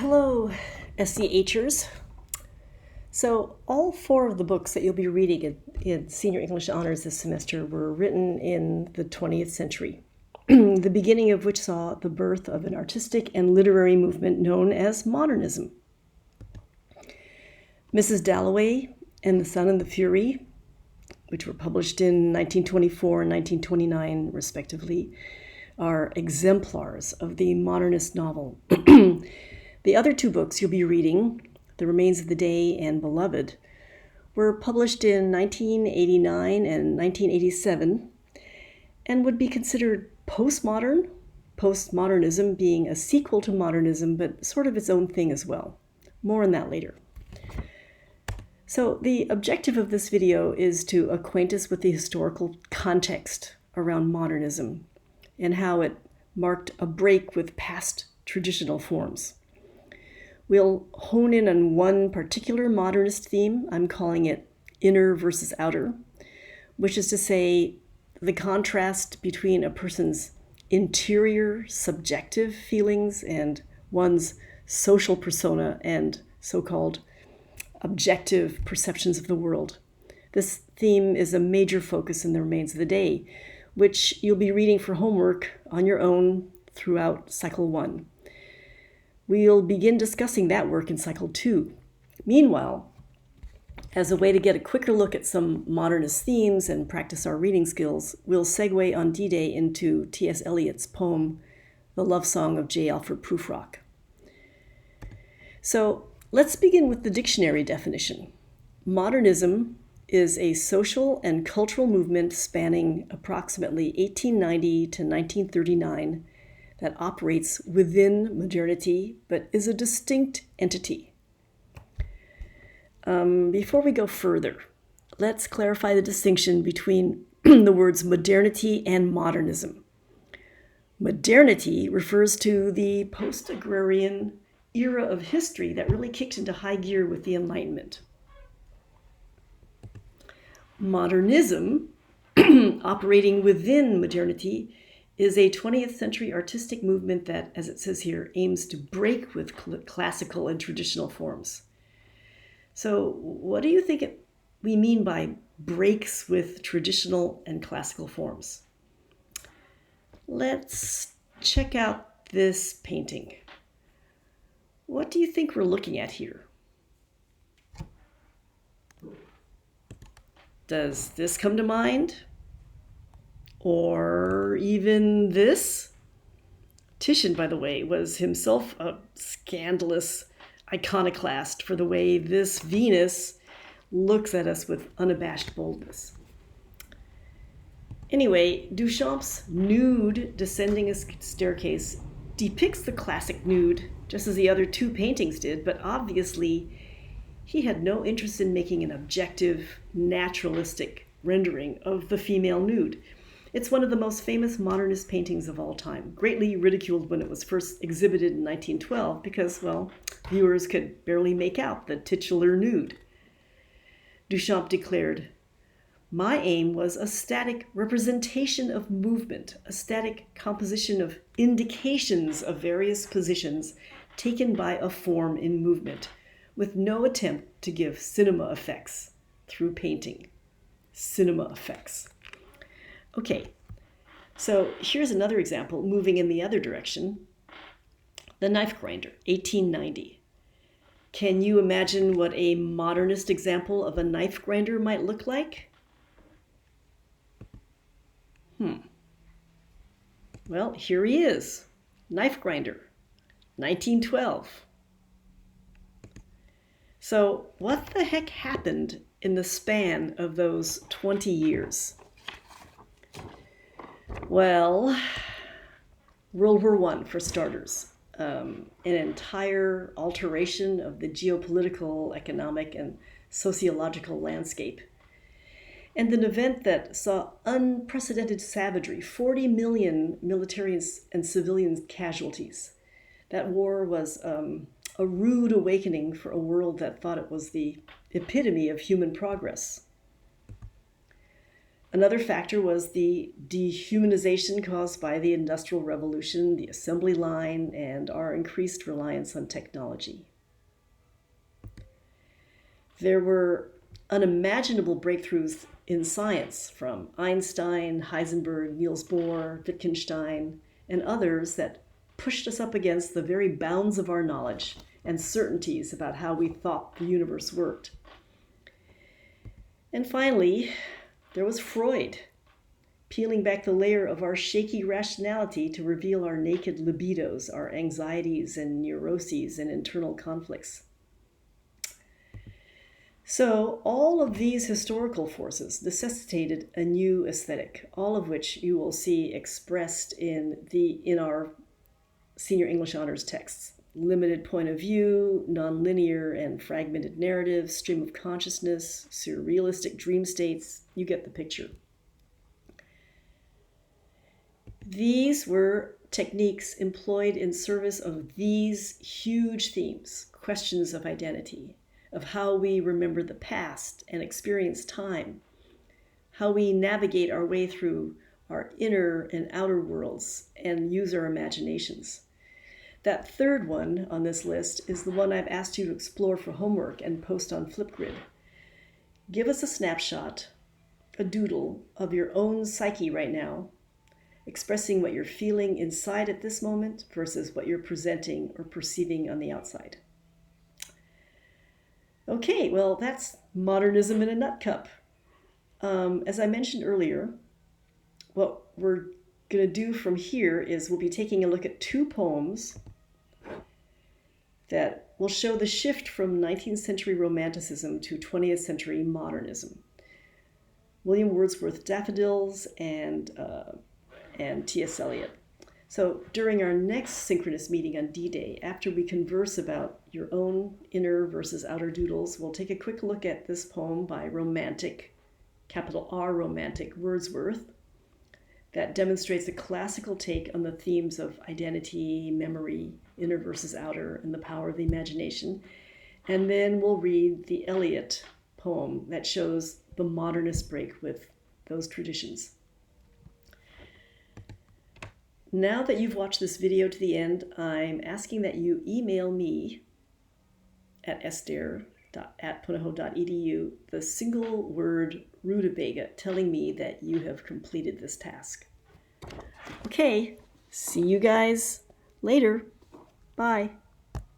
Hello, SCHers. So all four of the books that you'll be reading in Senior English Honors this semester were written in the 20th century, the beginning of which saw the birth of an artistic and literary movement known as Modernism. Mrs. Dalloway and The Sun and the Fury, which were published in 1924 and 1929 respectively, are exemplars of the modernist novel. The other two books you'll be reading, The Remains of the Day and Beloved, were published in 1989 and 1987 and would be considered postmodern, postmodernism being a sequel to modernism, but sort of its own thing as well. More on that later. So the objective of this video is to acquaint us with the historical context around modernism and how it marked a break with past traditional forms. We'll hone in on one particular modernist theme. I'm calling it inner versus outer, which is to say the contrast between a person's interior subjective feelings and one's social persona and so-called objective perceptions of the world. This theme is a major focus in The Remains of the Day, which you'll be reading for homework on your own throughout Cycle 1. We'll begin discussing that work in Cycle 2. Meanwhile, as a way to get a quicker look at some modernist themes and practice our reading skills, we'll segue on D-Day into T.S. Eliot's poem, The Love Song of J. Alfred Prufrock. So let's begin with the dictionary definition. Modernism is a social and cultural movement spanning approximately 1890 to 1939 that operates within modernity, but is a distinct entity. Before we go further, let's clarify the distinction between the words modernity and modernism. Modernity refers to the post-agrarian era of history that really kicked into high gear with the Enlightenment. Modernism, operating within modernity, is a 20th century artistic movement that, as it says here, aims to break with classical and traditional forms. So what do you think we mean by breaks with traditional and classical forms? Let's check out this painting. What do you think we're looking at here? Does this come to mind? Or even this? Titian, by the way, was himself a scandalous iconoclast for the way this Venus looks at us with unabashed boldness. Anyway, Duchamp's nude descending a staircase depicts the classic nude, just as the other two paintings did, but obviously he had no interest in making an objective, naturalistic rendering of the female nude. It's one of the most famous modernist paintings of all time, greatly ridiculed when it was first exhibited in 1912 because, well, viewers could barely make out the titular nude. Duchamp declared, "My aim was a static representation of movement, a static composition of indications of various positions taken by a form in movement, with no attempt to give cinema effects through painting." Cinema effects. Okay, so here's another example moving in the other direction. The Knife Grinder, 1890. Can you imagine what a modernist example of a knife grinder might look like? Well, here he is, Knife Grinder, 1912. So what the heck happened in the span of those 20 years? Well, World War I, for starters, an entire alteration of the geopolitical, economic, and sociological landscape. And an event that saw unprecedented savagery, 40 million military and civilian casualties. That war was a rude awakening for a world that thought it was the epitome of human progress. Another factor was the dehumanization caused by the Industrial Revolution, the assembly line, and our increased reliance on technology. There were unimaginable breakthroughs in science from Einstein, Heisenberg, Niels Bohr, Wittgenstein, and others that pushed us up against the very bounds of our knowledge and certainties about how we thought the universe worked. And finally, there was Freud, peeling back the layer of our shaky rationality to reveal our naked libidos, our anxieties and neuroses and internal conflicts. So all of these historical forces necessitated a new aesthetic, all of which you will see expressed in our Senior English Honors texts. Limited point of view, nonlinear and fragmented narrative, stream of consciousness, surrealistic dream states. You get the picture. These were techniques employed in service of these huge themes, questions of identity, of how we remember the past and experience time, how we navigate our way through our inner and outer worlds and use our imaginations. That third one on this list is the one I've asked you to explore for homework and post on Flipgrid. Give us a snapshot, a doodle of your own psyche right now, expressing what you're feeling inside at this moment versus what you're presenting or perceiving on the outside. Okay, well, that's modernism in a nutcup. As I mentioned earlier, what we're going to do from here is we'll be taking a look at two poems that will show the shift from 19th century Romanticism to 20th century modernism. William Wordsworth's Daffodils and T.S. Eliot. So during our next synchronous meeting on D-Day, after we converse about your own inner versus outer doodles, we'll take a quick look at this poem by Romantic, capital R Romantic, Wordsworth, that demonstrates a classical take on the themes of identity, memory, inner versus outer, and the power of the imagination. And then we'll read the Eliot poem that shows the modernist break with those traditions. Now that you've watched this video to the end, I'm asking that you email me at esther@punahou.edu the single word rutabaga telling me that you have completed this task. Okay, see you guys later. Bye.